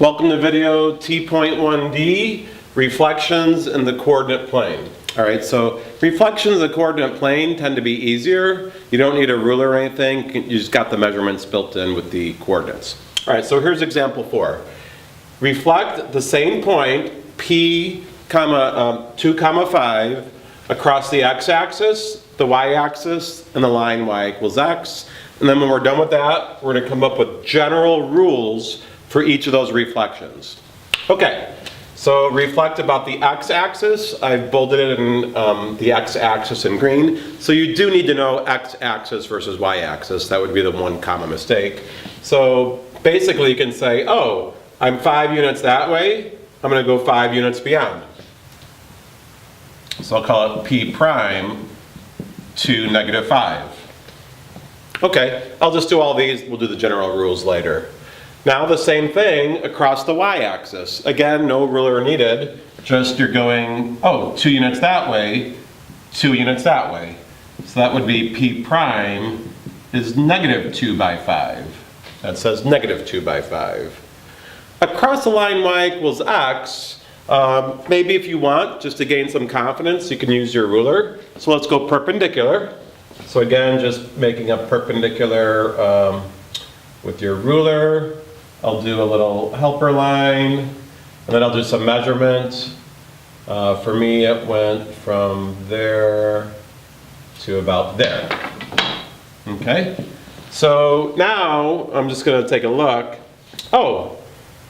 Welcome to video T.1D, reflections in the coordinate plane. Alright, so reflections in the coordinate plane tend to be easier. You don't need a ruler or anything, you just got the measurements built in with the coordinates. Alright, so here's example 4. Reflect the same point, P, 2, 5, across the x-axis, the y-axis, and the line y equals x. And then when we're done with that, we're going to come up with general rules for each of those reflections. Okay, so reflect about the x-axis. I've bolded it in the x-axis in green. So you do need to know x-axis versus y-axis. That would be the one common mistake. So basically you can say, oh, I'm 5 units that way. I'm going to go 5 units beyond. So I'll call it P prime to -5. Okay, I'll just do all these. We'll do the general rules later. Now the same thing across the y-axis. Again, no ruler needed. Just you're going, oh, 2 units that way, 2 units that way. So that would be P prime is -2/5. That says -2/5. Across the line y equals x, maybe if you want, just to gain some confidence, you can use your ruler. So let's go perpendicular. So again, just making a perpendicular with your ruler. I'll do a little helper line, and then I'll do some measurement. For me, it went from there to about there. Okay, so now I'm just going to take a look. Oh,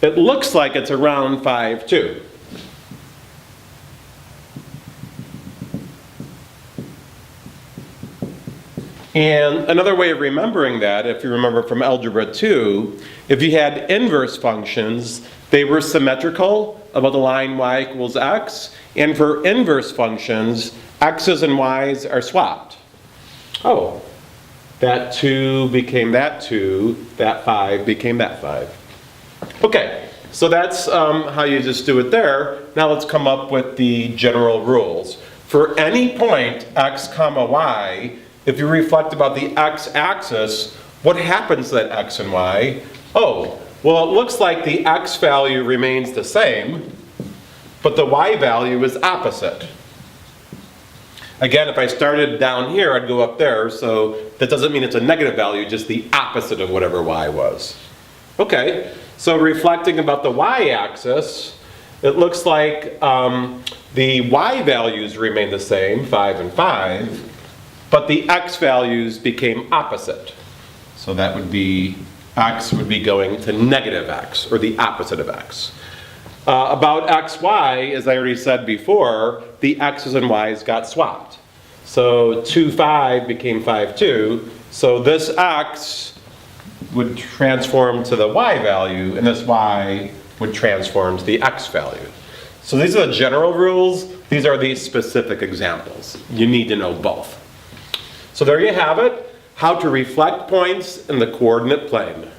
it looks like it's around 5, 2. And another way of remembering that, if you remember from Algebra 2, if you had inverse functions, they were symmetrical about the line y equals x, and for inverse functions, x's and y's are swapped. Oh, that 2 became that 2, that 5 became that 5. Okay, so that's how you just do it there. Now let's come up with the general rules. For any point x comma y, if you reflect about the x-axis, what happens to that x and y? Oh, well, it looks like the x value remains the same, but the y value is opposite. Again, if I started down here, I'd go up there, so that doesn't mean it's a negative value, just the opposite of whatever y was. Okay, so reflecting about the y-axis, it looks like the y values remain the same, 5 and 5, but the x values became opposite. So that would be, x would be going to -x, or the opposite of x. About xy, as I already said before, the x's and y's got swapped. So 2, 5 became 5, 2. So this x would transform to the y value, and this y would transform to the x value. So these are the general rules. These are the specific examples. You need to know both. So there you have it, how to reflect points in the coordinate plane.